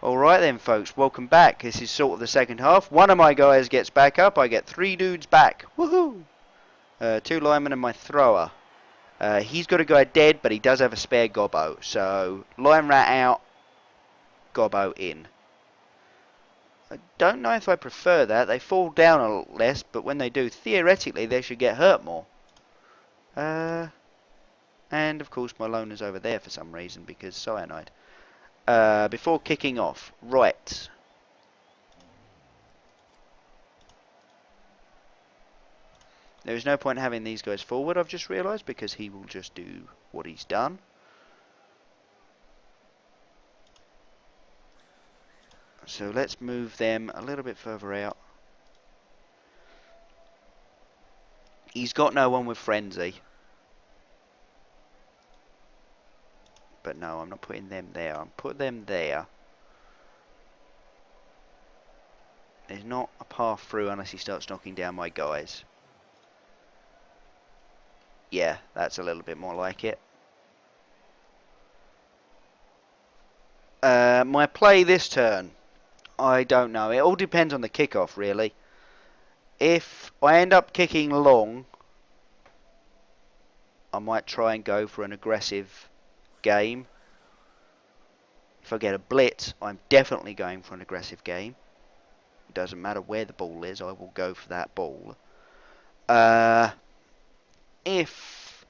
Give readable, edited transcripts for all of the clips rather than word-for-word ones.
Alright then folks, welcome back. This is sort of the second half. One of my guys gets back up. I get 3 dudes back. Woohoo! 2 linemen and my thrower. He's got a guy dead, but he does have a spare gobbo. So, line rat out, gobbo in. I don't know if I prefer that. They fall down a lot less, but when they do, theoretically, they should get hurt more. And of course my loner's over there for some reason, because cyanide. Before kicking off, right. There is no point having these guys forward, I've just realised, because he will just do what he's done. So let's move them a little bit further out. He's got no one with frenzy. But no, I'm not putting them there. I'm putting them there. There's not a path through unless he starts knocking down my guys. Yeah, that's a little bit more like it. My play this turn, I don't know. It all depends on the kickoff, really. If I end up kicking long, I might try and go for an aggressive game. If I get a blitz, I'm definitely going for an aggressive game. It doesn't matter where the ball is, I will go for that ball. If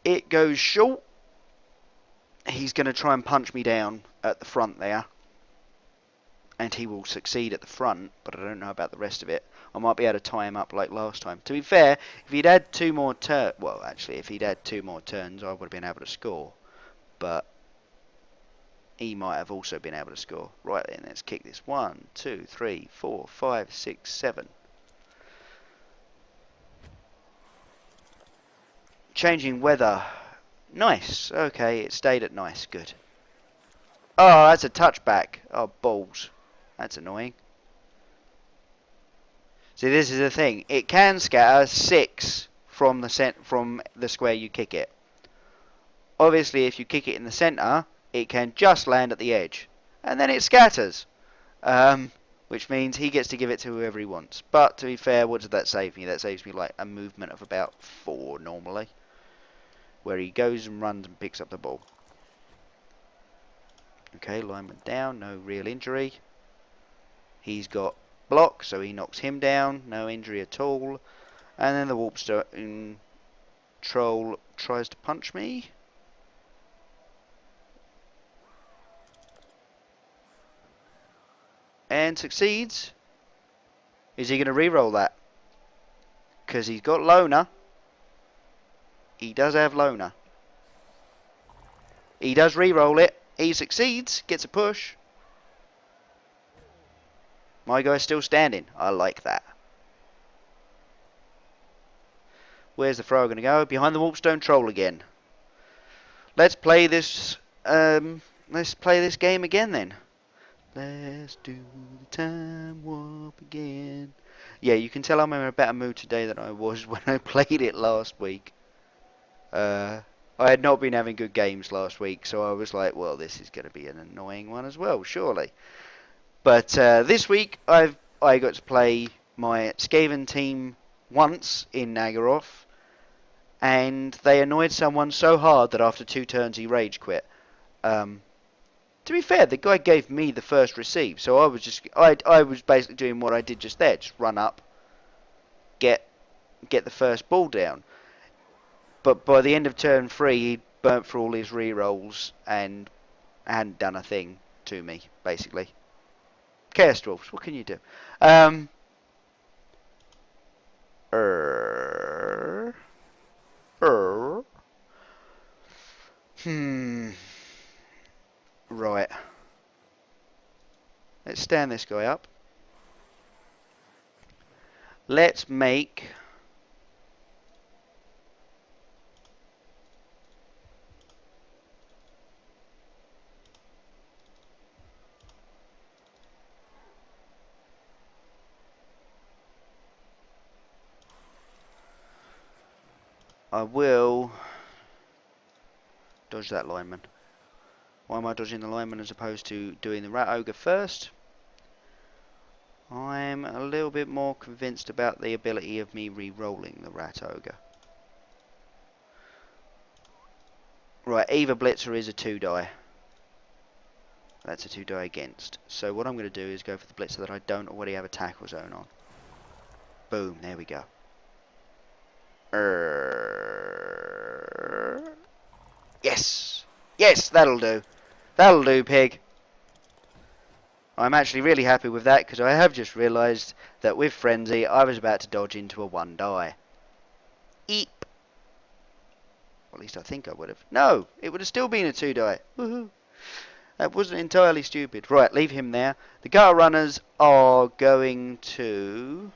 it goes short, he's going to try and punch me down at the front there. And he will succeed at the front, but I don't know about the rest of it. I might be able to tie him up like last time. To be fair, if he'd had 2 more turns... Well, actually, if he'd had 2 more turns, I would have been able to score. But he might have also been able to score. Right then, let's kick this. 1, 2, 3, 4, 5, 6, 7. Changing weather. Nice. Okay, it stayed at nice. Good. Oh, that's a touchback. Oh, balls. That's annoying. See, this is the thing. It can scatter 6 from the square you kick it. Obviously, if you kick it in the centre, it can just land at the edge. And then it scatters. Which means he gets to give it to whoever he wants. But, to be fair, what does that save me? That saves me like a movement of about 4 normally. Where he goes and runs and picks up the ball. Okay, lineman down. No real injury. He's got block, so he knocks him down. No injury at all. And then the Warpstone troll tries to punch me. And succeeds. Is he going to re-roll that? Because he's got loner. He does have loner. He does re-roll it. He succeeds. Gets a push. My guy's still standing. I like that. Where's the thrower going to go? Behind the Warpstone troll again. Let's play this. Let's play this game again then. Let's do the time warp again. Yeah, you can tell I'm in a better mood today than I was when I played it last week. I had not been having good games last week, so I was like, well, this is going to be an annoying one as well, surely. But this week, I got to play my Skaven team once in Nagaroth, and they annoyed someone so hard that after 2 turns he rage quit. To be fair, the guy gave me the first receive, so I was basically doing what I did just there, just run up, get the first ball down. But by the end of turn 3, he'd burnt through all his re-rolls and hadn't done a thing to me, basically. Chaos Dwarfs, what can you do? Right. Let's stand this guy up. Let's make... I will dodge that lineman. Why am I dodging the lineman as opposed to doing the rat ogre first? I'm a little bit more convinced about the ability of me re-rolling the rat ogre. Right, Eva Blitzer is a 2-die. That's a 2-die against. So what I'm going to do is go for the Blitzer that I don't already have a tackle zone on. Boom, there we go. Yes! Yes, that'll do. That'll do, pig. I'm actually really happy with that because I have just realised that with Frenzy I was about to dodge into a 1-die. Eep. At least I think I would have. No, it would have still been a 2-die. Woohoo. That wasn't entirely stupid. Right, leave him there. The gutter runners are going to...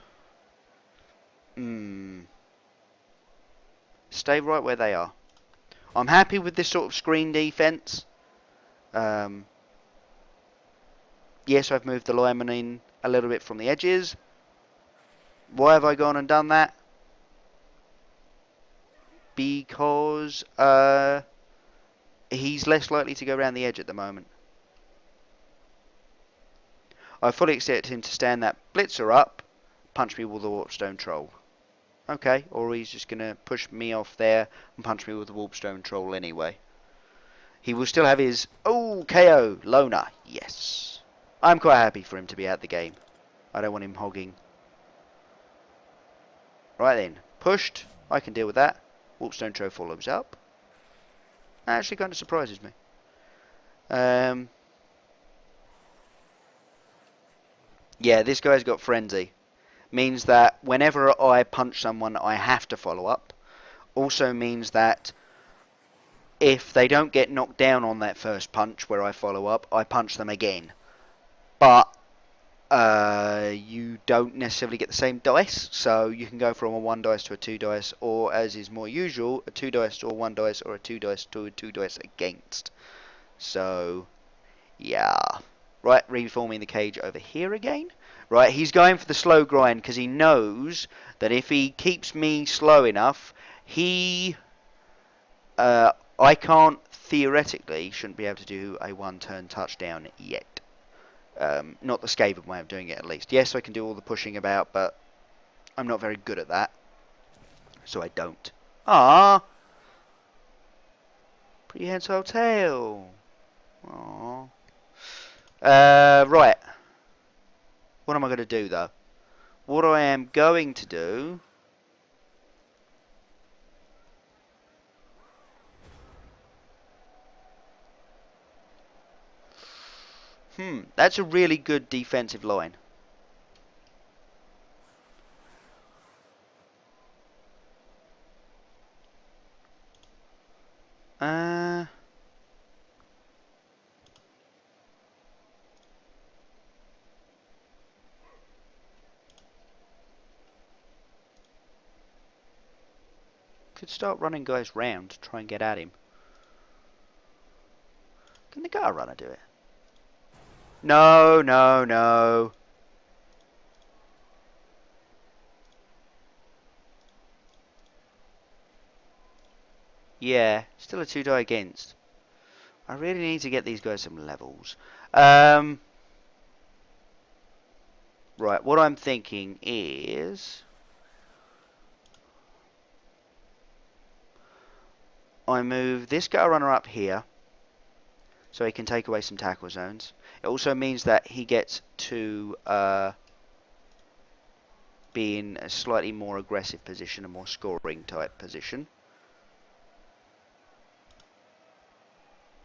stay right where they are. I'm happy with this sort of screen defence. Yes, I've moved the lineman in a little bit from the edges. Why have I gone and done that? Because he's less likely to go around the edge at the moment. I fully expect him to stand that blitzer up, punch me with the warpstone troll. Okay, or he's just going to push me off there and punch me with the warpstone troll anyway. He will still have his, KO, loner, yes. I'm quite happy for him to be out the game. I don't want him hogging. Right then, pushed, I can deal with that. Warpstone troll follows up. That actually kind of surprises me. Yeah, this guy's got Frenzy. Means that whenever I punch someone, I have to follow up. Also means that if they don't get knocked down on that first punch where I follow up, I punch them again. But you don't necessarily get the same dice, so you can go from a 1 dice to a 2 dice, or as is more usual, a 2 dice to a 1 dice, or a 2 dice to a 2 dice against. So, yeah. Right, reforming the cage over here again. Right, he's going for the slow grind because he knows that if he keeps me slow enough, I can't, theoretically, shouldn't be able to do a 1-turn touchdown yet. Not the Skaven way of doing it, at least. Yes, I can do all the pushing about, but I'm not very good at that. So I don't. Ah, prehensile tail. Aww. Right. What am I going to do, though? What I am going to do... That's a really good defensive line. Could start running guys round to try and get at him. Can the gutter runner do it? No, no, no. Yeah, still a 2-die against. I really need to get these guys some levels. Right, what I'm thinking is... I move this gutter runner up here, so he can take away some tackle zones. It also means that he gets to be in a slightly more aggressive position, a more scoring type position.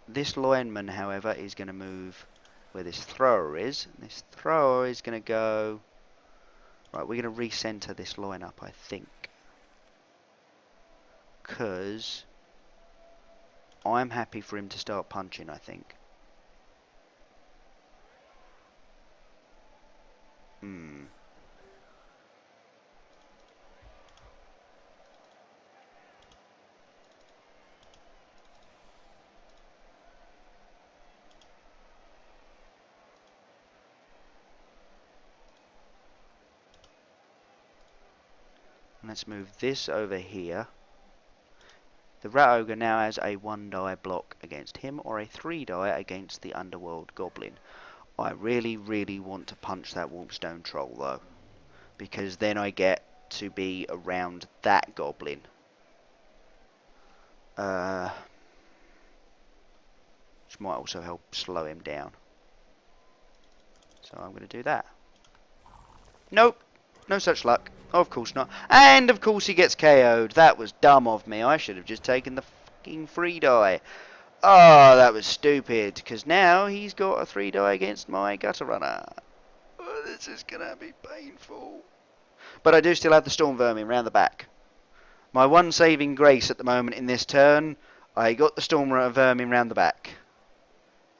This lineman, however, is going to move where this thrower is. And this thrower is going to go... Right, we're going to recenter this line up, I think. Because I'm happy for him to start punching, I think. Let's move this over here. The Rat Ogre now has a 1-die block against him, or a 3-die against the Underworld Goblin. I really, really want to punch that Warpstone Troll, though, because then I get to be around that Goblin. Which might also help slow him down. So I'm going to do that. Nope. No such luck. Of course not. And of course he gets KO'd. That was dumb of me. I should have just taken the fucking 3-die. Oh, that was stupid. Because now he's got a 3-die against my Gutter Runner. Oh, this is going to be painful. But I do still have the Storm Vermin round the back. My one saving grace at the moment in this turn, I got the Storm Vermin round the back.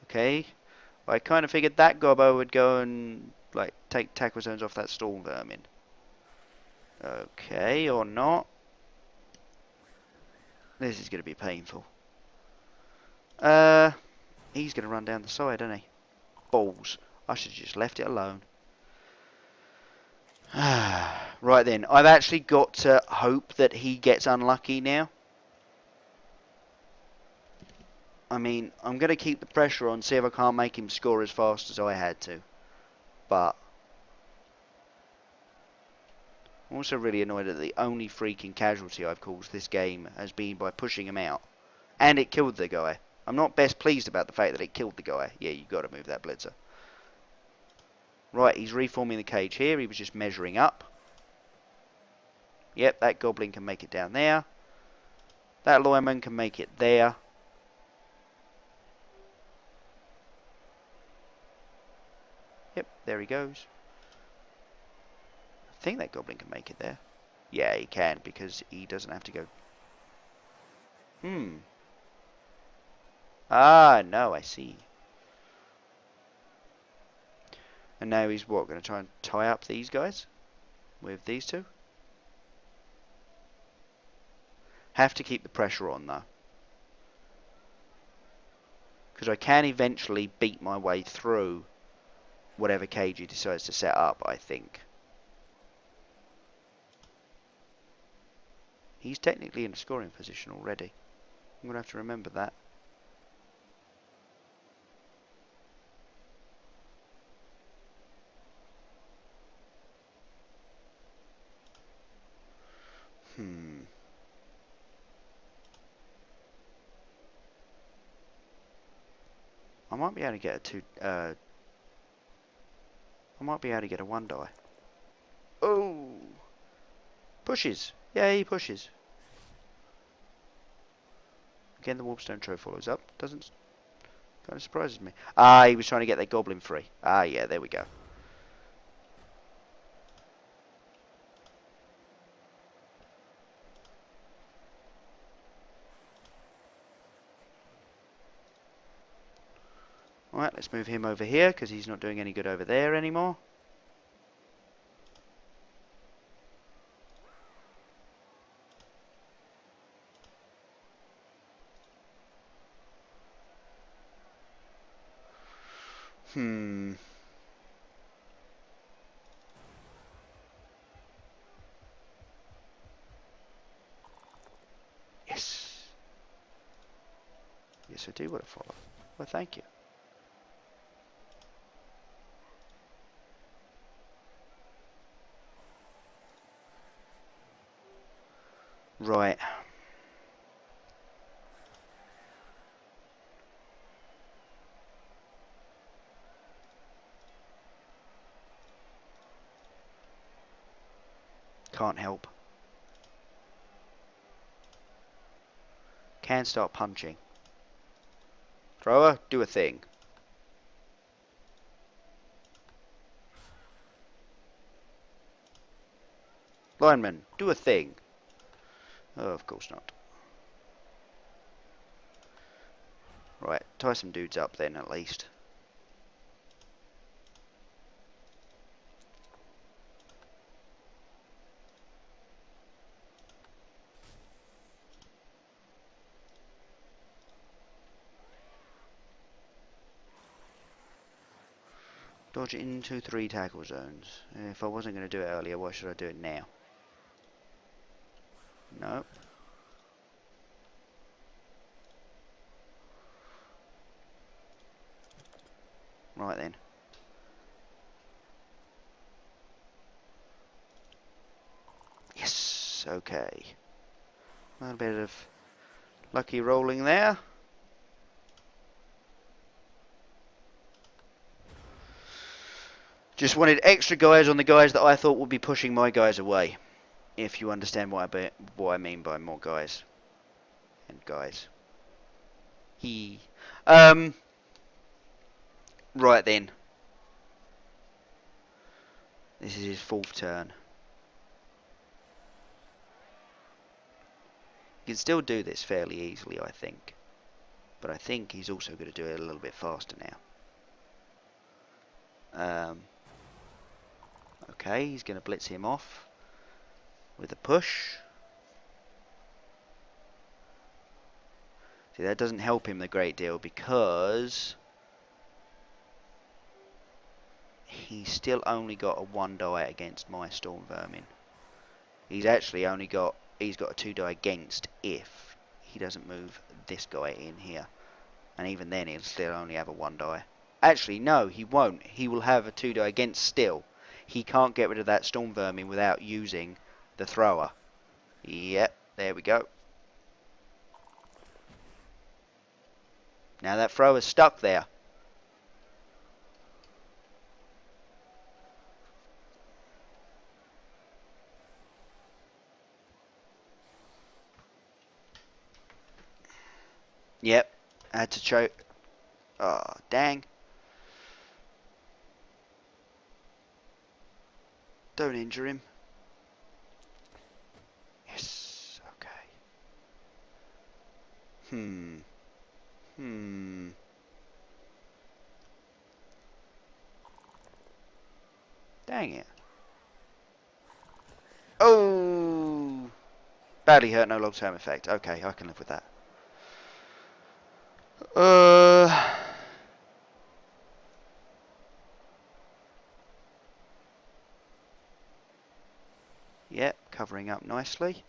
Okay. I kind of figured that gobbo would go and like take tackle zones off that Storm Vermin. Okay, or not. This is going to be painful. He's going to run down the side, isn't he? Balls. I should have just left it alone. Right then, I've actually got to hope that he gets unlucky now. I mean, I'm going to keep the pressure on, see if I can't make him score as fast as I had to. But I'm also really annoyed that the only freaking casualty I've caused this game has been by pushing him out. And it killed the guy. I'm not best pleased about the fact that it killed the guy. Yeah, you've got to move that blitzer. Right, he's reforming the cage here. He was just measuring up. Yep, that goblin can make it down there. That lineman can make it there. Yep, there he goes. I think that goblin can make it there. Yeah, he can, because he doesn't have to go... Ah, no, I see. And now he's what, going to try and tie up these guys? With these two? Have to keep the pressure on, though. Because I can eventually beat my way through whatever cage he decides to set up, I think. He's technically in a scoring position already. I'm going to have to remember that. I might be able to get a two... I might be able to get a 1-die. Oh! Pushes! Yeah, he pushes. Again, the Warpstone Troll follows up. Doesn't... Kind of surprises me. Ah, he was trying to get that goblin free. Ah, yeah, there we go. Alright, let's move him over here, because he's not doing any good over there anymore. Yes. Yes, I do want to follow. Well, thank you. Right. Can't help. Can start punching. Thrower, do a thing. Lineman, do a thing. Oh, of course not. Right, tie some dudes up then at least. Dodge into 3 tackle zones. If I wasn't going to do it earlier, why should I do it now? Nope. Right then. Yes, okay. A little bit of lucky rolling there. Just wanted extra guys on the guys that I thought would be pushing my guys away. If you understand what I mean by more guys. And guys. He. Right then. This is his 4th turn. He can still do this fairly easily, I think. But I think he's also going to do it a little bit faster now. Okay, he's going to blitz him off with a push. See, that doesn't help him a great deal because he's still only got a 1 die against my Storm Vermin. He's actually only got, he's got a 2 die against if he doesn't move this guy in here. And even then he'll still only have a 1 die. Actually, no, he won't. He will have a 2 die against still. He can't get rid of that Storm Vermin without using the thrower. Yep, there we go. Now that thrower's stuck there. Yep, I had to choke. Oh, dang. Don't injure him. Yes, okay. Dang it. Oh! Badly hurt, no long-term effect. Okay, I can live with that. Yep, covering up nicely.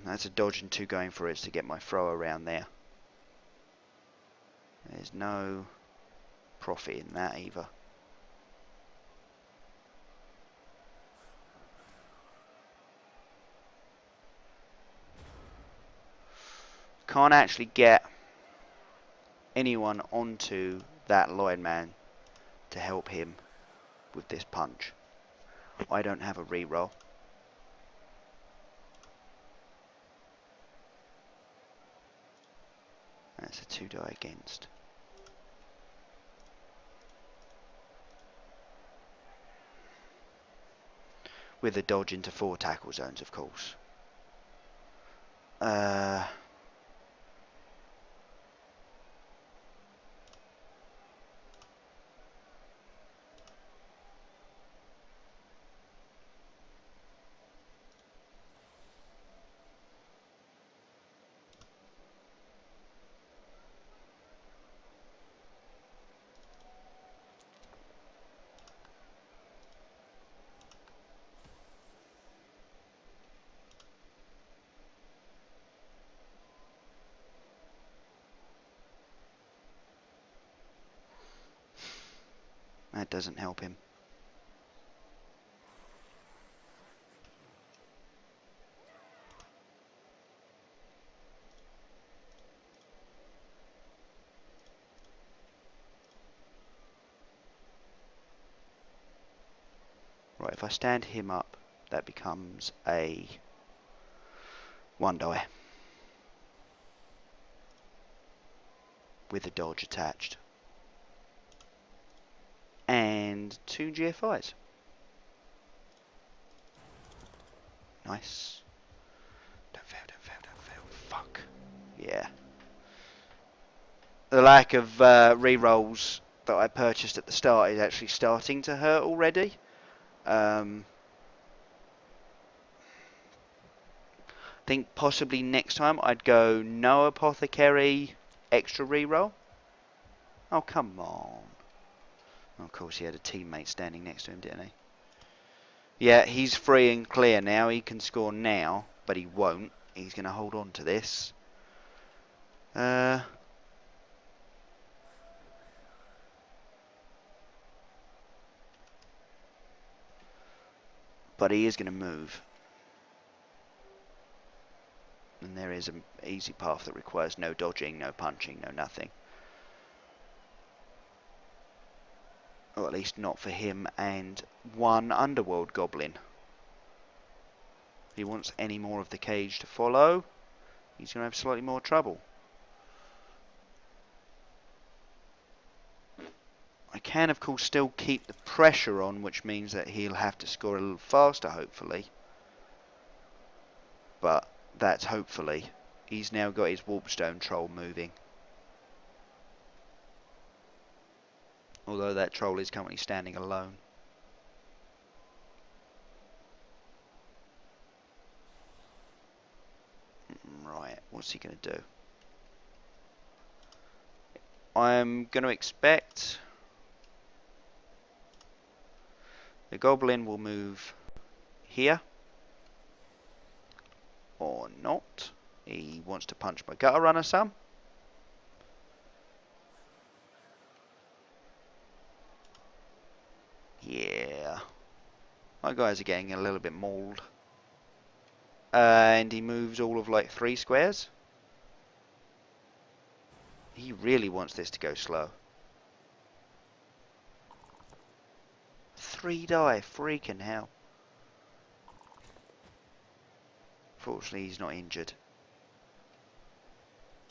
That's a dodge and 2 going for it to get my throw around there. There's no profit in that either. Can't actually get anyone onto that lineman to help him with this punch. I don't have a reroll. That's a 2 die against. With a dodge into 4 tackle zones, of course. That doesn't help him. Right, if I stand him up, that becomes a 1 die. With a dodge attached. And 2 GFIs. Nice. Don't fail, don't fail, don't fail. Fuck. Yeah. The lack of rerolls that I purchased at the start is actually starting to hurt already. I think possibly next time I'd go no apothecary, extra reroll. Oh, come on. Of course, he had a teammate standing next to him, didn't he? Yeah, he's free and clear now. He can score now, but he won't. He's going to hold on to this. But he is going to move. And there is an easy path that requires no dodging, no punching, no nothing. Or at least not for him and one Underworld Goblin. If he wants any more of the cage to follow, he's going to have slightly more trouble. I can, of course, still keep the pressure on, which means that he'll have to score a little faster, hopefully. But that's hopefully. He's now got his Warpstone Troll moving. Although that troll is currently standing alone. Right, what's he going to do? I'm going to expect the Goblin will move here. Or not. He wants to punch my Gutter Runner some. Yeah. My guys are getting a little bit mauled. And he moves all of like 3 squares. He really wants this to go slow. 3 die, freaking hell. Fortunately, he's not injured.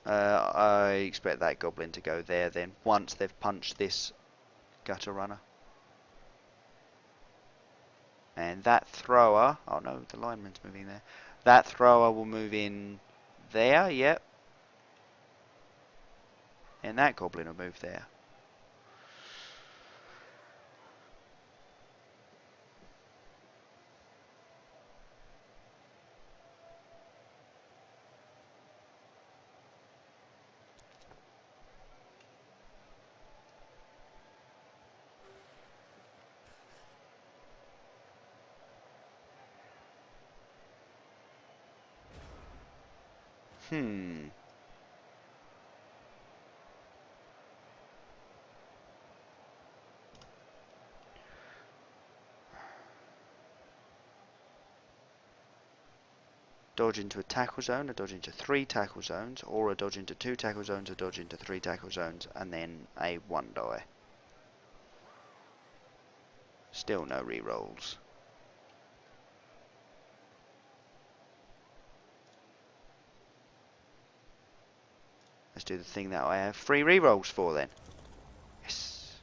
I expect that Goblin to go there then, once they've punched this Gutter Runner. And that thrower, oh no, the lineman's moving there. That thrower will move in there, yep. And that Goblin will move there. Hmm. Dodge into a tackle zone, a dodge into 3 tackle zones, or a dodge into 2 tackle zones, a dodge into 3 tackle zones, and then a 1 die. Still no rerolls. Let's do the thing that I have 3 rerolls for then. Yes.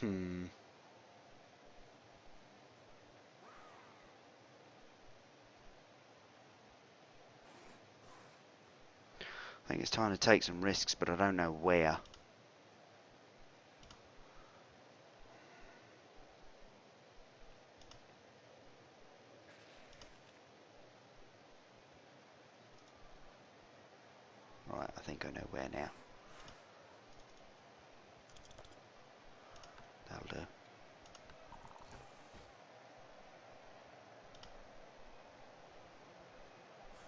Hmm. I think it's time to take some risks, but I don't know where. Right, I think I know where now. That'll do.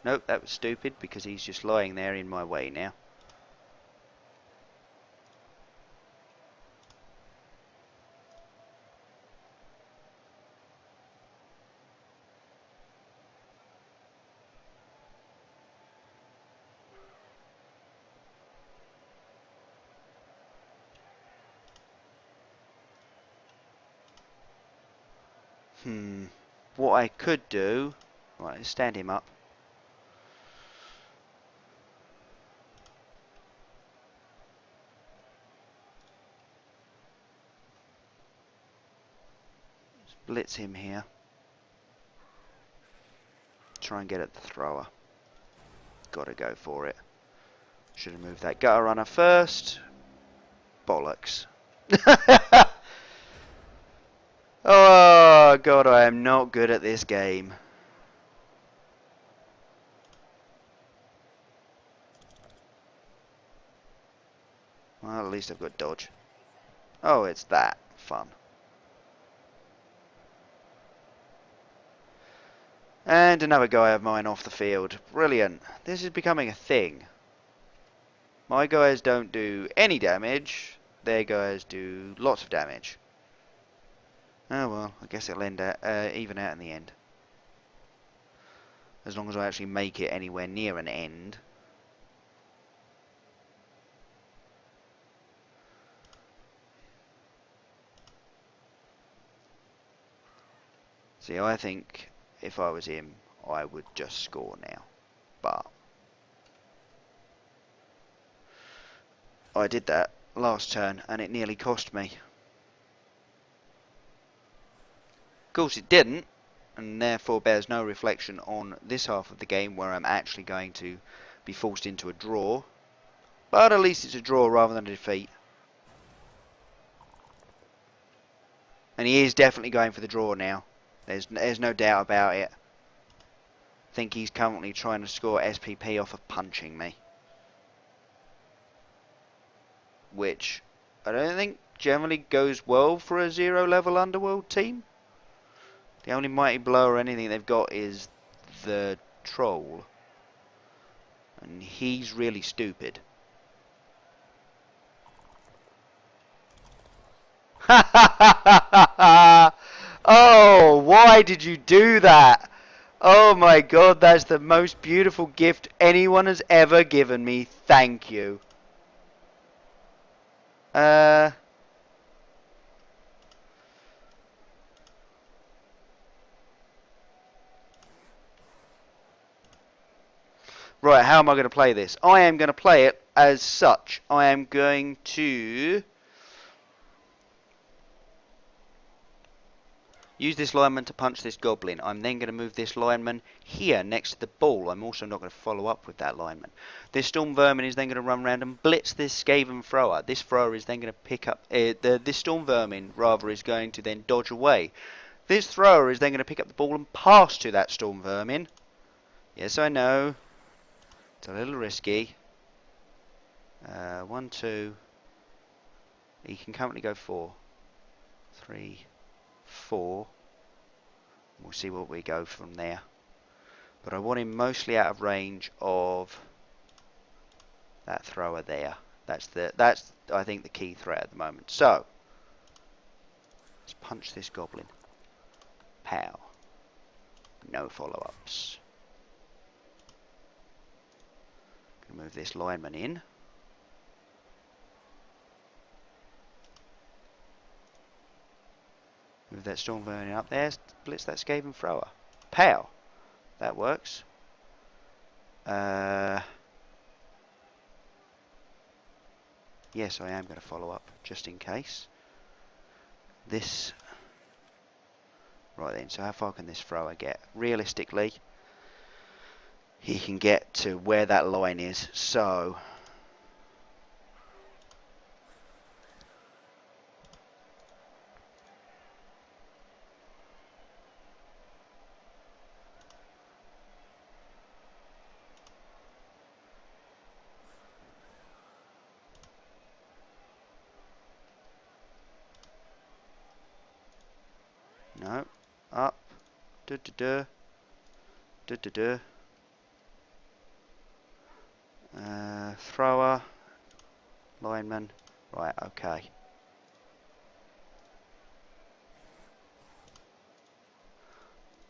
Nope, that was stupid because he's just lying there in my way now. What I could do... Right, let's stand him up. Let's blitz him here. try and get at the thrower. Gotta go for it. Should have moved that gutter runner first. Bollocks. Oh god, I am not good at this game. Well, at least I've got dodge. Oh, it's that. Fun. And another guy of mine off the field. Brilliant. This is becoming a thing. My guys don't do any damage. Their guys do lots of damage. Oh well, I guess it'll even out in the end. As long as I actually make it anywhere near an end. See, I think if I was him, I would just score now. But I did that last turn and it nearly cost me. Of course it didn't, and therefore bears no reflection on this half of the game where I'm actually going to be forced into a draw. But at least it's a draw rather than a defeat. And he is definitely going for the draw now. There's no doubt about it. I think he's currently trying to score SPP off of punching me. Which I don't think generally goes well for a 0 level Underworld team. The only mighty blow or anything they've got is the troll. And he's really stupid. Oh, why did you do that? Oh my god, that's the most beautiful gift anyone has ever given me. Thank you. Right, how am I going to play this? I am going to play it as such. I am going to use this lineman to punch this goblin. I'm then going to move this lineman here next to the ball. I'm also not going to follow up with that lineman. This storm vermin is then going to run around and blitz this Skaven thrower. This thrower is then going to pick up... this storm vermin, rather, is going to then dodge away. This thrower is then going to pick up the ball and pass to that storm vermin. Yes, I know. It's a little risky. 1, 2. He can currently go 4. 3, 4. We'll see what we go from there. But I want him mostly out of range of that thrower there. That's I think the key threat at the moment. So let's punch this goblin. Pow. No follow-ups. Gonna move this lineman in. Move that storm vermin up there. Blitz that Skaven thrower. Pow. That works. Yes, I am going to follow up, just in case. This... Right then, so how far can this thrower get? Realistically, he can get to where that line is, so... No, up, du-du-du, du-du-du, thrower, lineman, right, okay.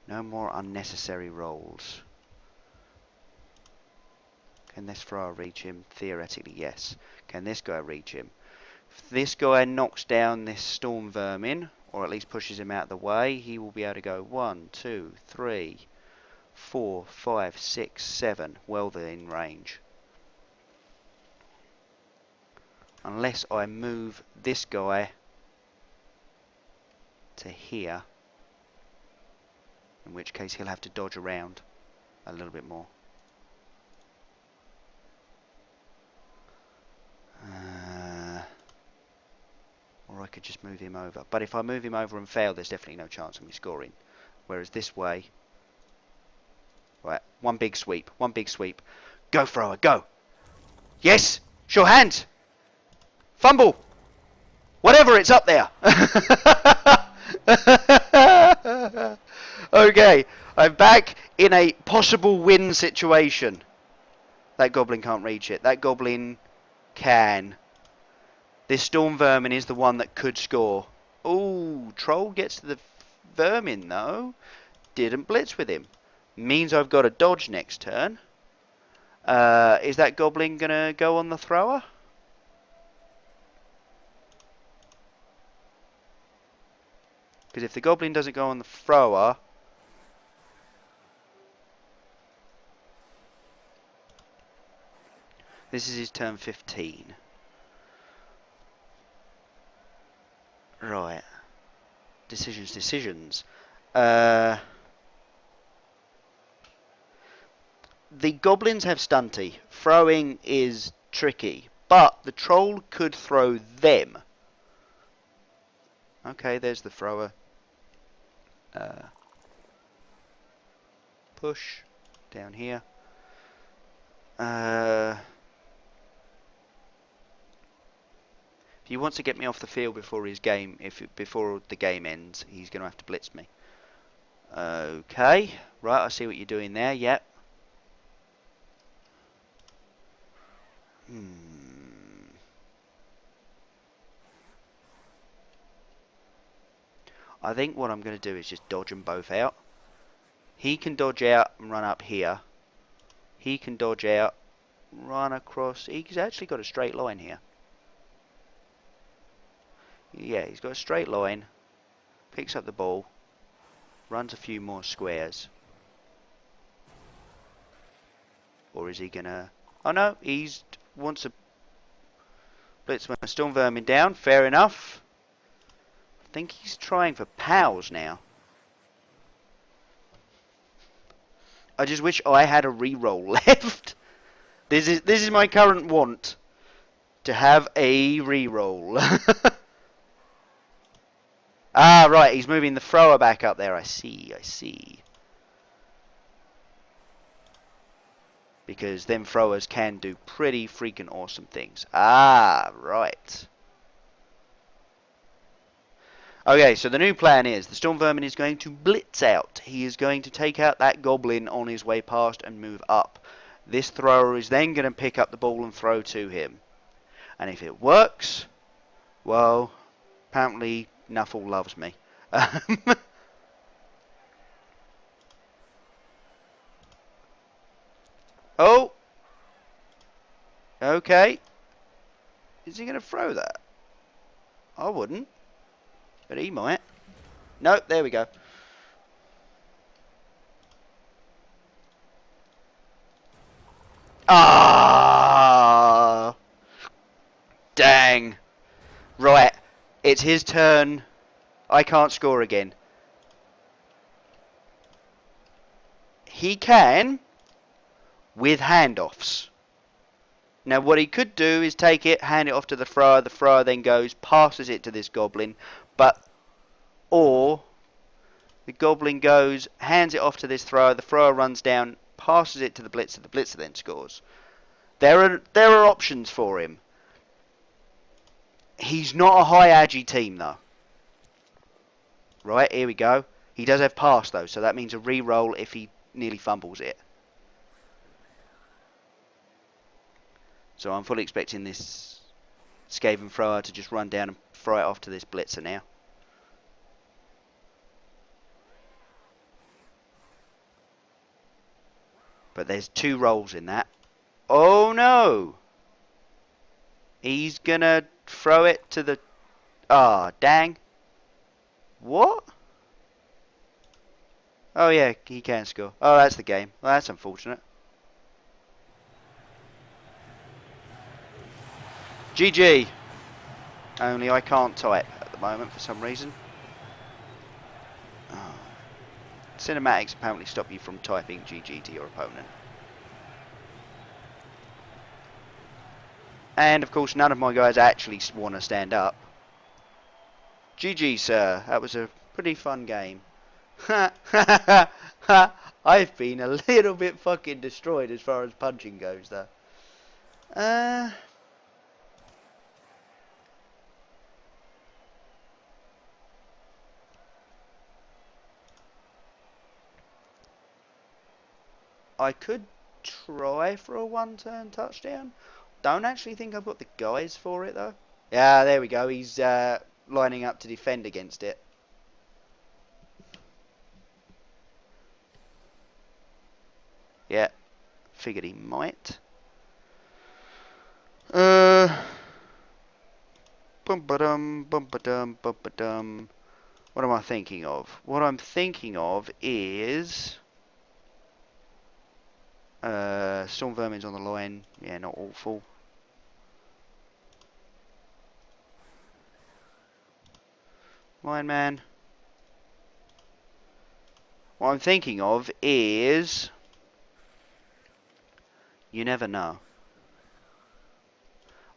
No more unnecessary rolls. Can this thrower reach him? Theoretically, yes. Can this guy reach him? If this guy knocks down this storm vermin, or at least pushes him out of the way, he will be able to go 1, 2, 3, 4, 5, 6, 7, well within range. Unless I move this guy to here, in which case he'll have to dodge around. a little bit more. Or I could just move him over. But if I move him over and fail, there's definitely no chance of me scoring. Whereas this way... Right, one big sweep. One big sweep. Go, thrower, go! Yes! Show hands! Fumble! Whatever, it's up there! Okay, I'm back in a possible win situation. That goblin can't reach it. That goblin can. This storm vermin is the one that could score. Ooh, troll gets to the vermin though. Didn't blitz with him. Means I've got a dodge next turn. Is that goblin gonna go on the thrower? Because if the goblin doesn't go on the thrower... This is his turn 15. Right. Decisions. The goblins have stunty. Throwing is tricky. But the troll could throw them. Okay, there's the thrower. Push. Down here. If he wants to get me off the field before before the game ends, he's going to have to blitz me. Okay, right, I see what you're doing there, yep. I think what I'm going to do is just dodge them both out. He can dodge out and run up here. He can dodge out, run across. He's actually got a straight line here. Yeah, he's got a straight line. Picks up the ball. Runs a few more squares. Or is he gonna... Oh no, wants to blitz my storm vermin down. Fair enough. I think he's trying for pals now. I just wish I had a reroll left. This is my current want. To have a reroll. Ah, right, he's moving the thrower back up there. I see. Because them throwers can do pretty freaking awesome things. Ah, right. Okay, so the new plan is the storm vermin is going to blitz out. He is going to take out that goblin on his way past and move up. This thrower is then going to pick up the ball and throw to him. And if it works, well, apparently Nuffle loves me. Oh! Okay. Is he going to throw that? I wouldn't. But he might. Nope, there we go. Ah! Dang. Right. It's his turn. I can't score again. He can with handoffs. Now what he could do is take it, hand it off to the thrower then goes, passes it to this goblin, or the goblin goes, hands it off to this thrower, the thrower runs down, passes it to the blitzer then scores. There are options for him. He's not a high agi team though. Right, here we go. He does have pass though, so that means a re-roll if he nearly fumbles it. So I'm fully expecting this Skaven thrower to just run down and throw it off to this blitzer now. But there's two rolls in that. Oh no! He's gonna throw it to the... Ah, dang. What? Oh yeah, he can score. Oh, that's the game. Well, that's unfortunate. GG. Only I can't type at the moment for some reason. Oh. Cinematics apparently stop you from typing GG to your opponent. And of course none of my guys actually want to stand up. GG sir, that was a pretty fun game. I've been a little bit fucking destroyed as far as punching goes though. I could try for a one-turn touchdown. Don't actually think I've got the guys for it though. Yeah, there we go. He's lining up to defend against it. Yeah, figured he might. Bum-ba-dum, bum-ba-dum, bum-ba-dum. What am I thinking of? What I'm thinking of is... Storm Vermin's on the line. Yeah, not awful. Lion Man. What I'm thinking of is... You never know.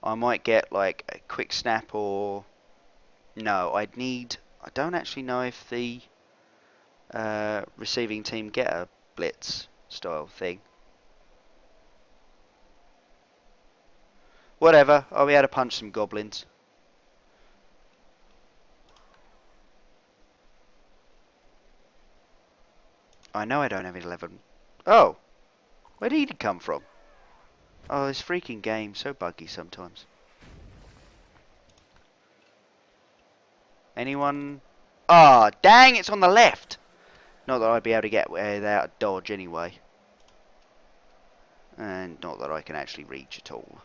I might get like a quick snap or... No, I'd need... I don't actually know if the receiving team get a blitz style thing. Whatever, I'll be able to punch some goblins. I know I don't have 11. Oh! Where did he come from? Oh, this freaking game's so buggy sometimes. Anyone? Ah, oh, dang, it's on the left! Not that I'd be able to get without dodge anyway. And not that I can actually reach at all.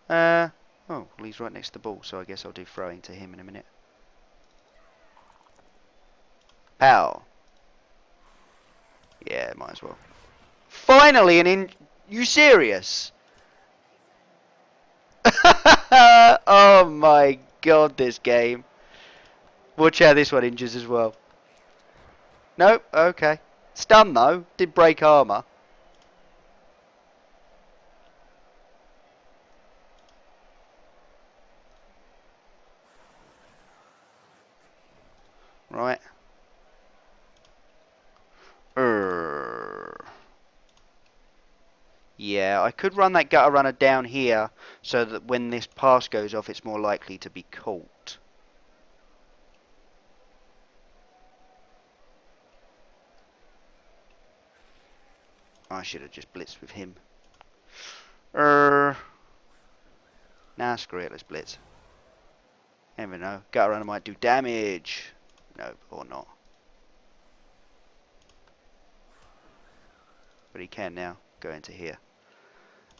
Oh, well, he's right next to the ball, so I guess I'll do throwing to him in a minute. Pow! Yeah, might as well. Finally an in... You serious? Oh my god, this game. Watch how this one injures as well. Nope, okay. Stun though, did break armour. Right. Yeah, I could run that gutter runner down here so that when this pass goes off it's more likely to be caught. I should have just blitzed with him. Nah, screw it, let's blitz. Never know. Gutter runner might do damage. No, or not. But he can now. Go into here.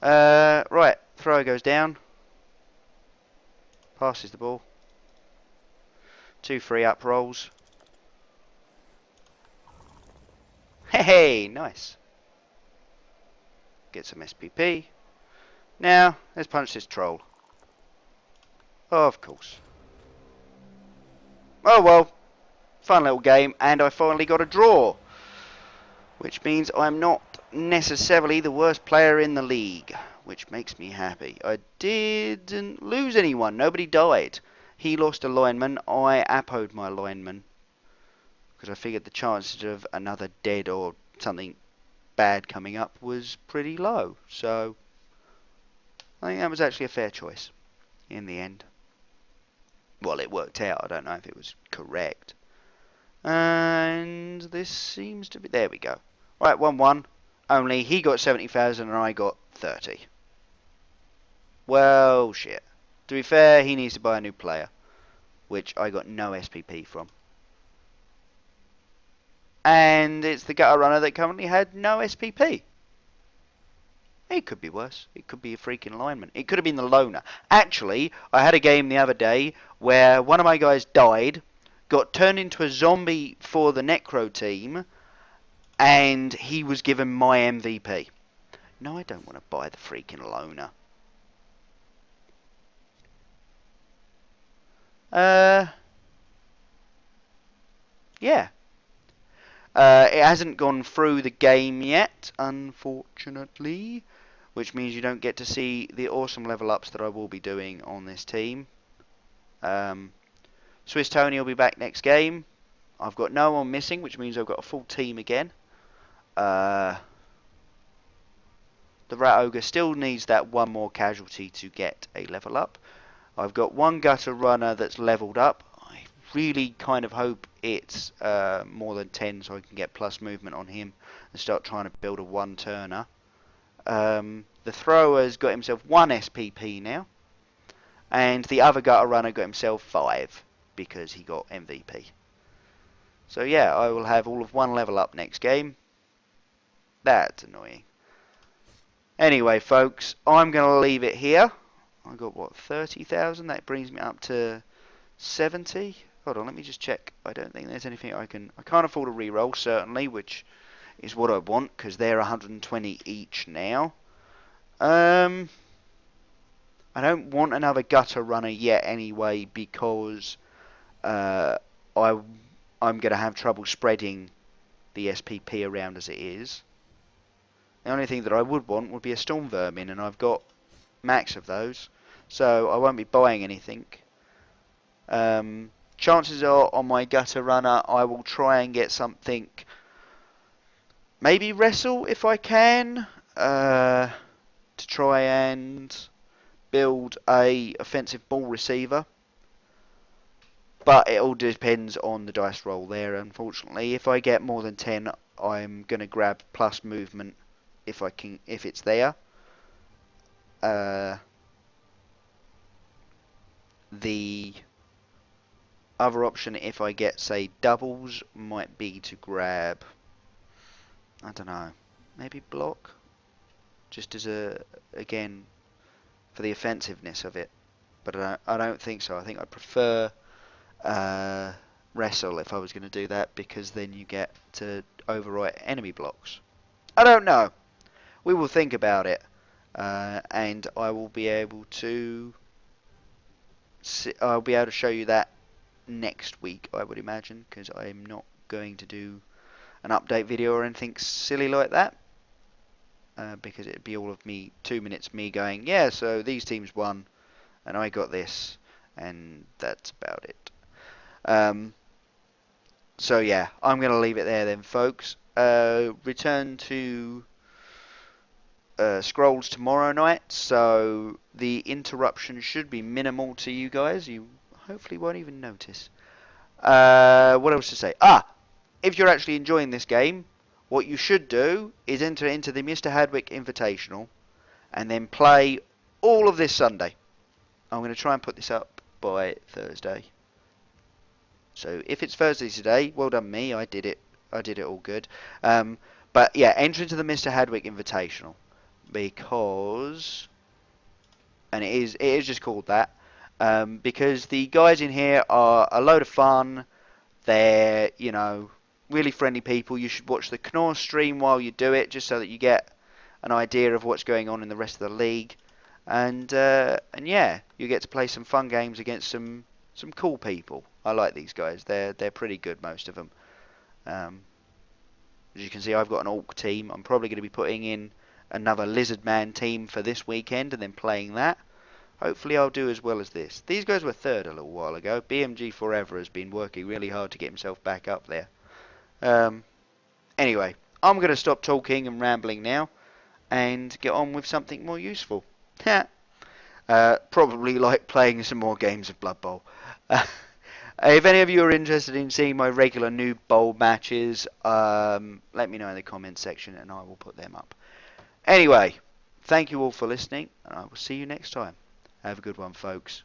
Right. Thrower goes down. Passes the ball. 2 free up rolls. Hey, nice. Get some SPP. Now, let's punch this troll. Of course. Oh well. Fun little game, and I finally got a draw. Which means I'm not necessarily the worst player in the league, which makes me happy. I didn't lose anyone. Nobody died. He lost a lineman. I appoed my lineman because I figured the chances of another dead or something bad coming up was pretty low. So I think that was actually a fair choice in the end. Well, it worked out. I don't know if it was correct. And this seems to be... There we go. Right, 1-1. Only he got 70,000 and I got 30. Well, shit. To be fair, he needs to buy a new player, which I got no SPP from. And it's the gutter runner that currently had no SPP. It could be worse. It could be a freaking lineman. It could have been the loner. Actually, I had a game the other day where one of my guys died, got turned into a zombie for the Necro team, and he was given my MVP. No, I don't want to buy the freaking loner. Yeah. It hasn't gone through the game yet, unfortunately, which means you don't get to see the awesome level ups that I will be doing on this team. Swiss Tony will be back next game. I've got no one missing, which means I've got a full team again. The Rat Ogre still needs that one more casualty to get a level up. I've got one Gutter Runner that's leveled up. I really kind of hope it's more than 10 so I can get plus movement on him and start trying to build a one-turner. The Thrower's got himself 1 SPP now. And the other Gutter Runner got himself 5 because he got MVP. So yeah, I will have all of 1 level up next game. That's annoying. Anyway, folks, I'm going to leave it here. I got, what, 30,000? That brings me up to 70. Hold on, let me just check. I don't think there's anything I can't afford a reroll, certainly, which is what I want, because they're 120 each now. I don't want another Gutter Runner yet anyway, because I'm going to have trouble spreading the SPP around as it is. The only thing that I would want would be a Storm Vermin, and I've got max of those, so I won't be buying anything. Chances are on my Gutter Runner I will try and get something, maybe Wrestle if I can, to try and build a offensive ball receiver. But it all depends on the dice roll there, unfortunately. If I get more than 10, I'm going to grab plus movement if it's there. The other option, if I get, say, doubles, might be to grab, I don't know, maybe block? Just as again, for the offensiveness of it. But I don't think so. I think I'd prefer wrestle if I was going to do that, because then you get to overwrite enemy blocks. I don't know. We will think about it. And I will be able to show you that next week, I would imagine, because I'm not going to do an update video or anything silly like that, because it'd be all of me, 2 minutes me going, yeah, so these teams won and I got this, and that's about it. So yeah, I'm going to leave it there then, folks. Return to Scrolls tomorrow night, so the interruption should be minimal to you guys. You hopefully won't even notice. What else to say? If you're actually enjoying this game, what you should do is enter into the Mr. Hadwick Invitational and then play all of this Sunday. I'm going to try and put this up by Thursday. So if it's Thursday today, well done me. I did it all good. But yeah, enter into the Mr. Hadwick Invitational, because, and it is just called that, because the guys in here are a load of fun. They're, you know, really friendly people. You should watch the Knorr stream while you do it, just so that you get an idea of what's going on in the rest of the league. And yeah, you get to play some fun games against some cool people. I like these guys. They're pretty good, most of them. As you can see, I've got an Orc team. I'm probably going to be putting in another Lizard Man team for this weekend and then playing that. Hopefully I'll do as well as this. These guys were third a little while ago. BMG Forever has been working really hard to get himself back up there. Anyway, I'm going to stop talking and rambling now and get on with something more useful. Probably like playing some more games of Blood Bowl. If any of you are interested in seeing my regular Noob Bowl matches, let me know in the comments section and I will put them up. Anyway, thank you all for listening, and I will see you next time. Have a good one, folks.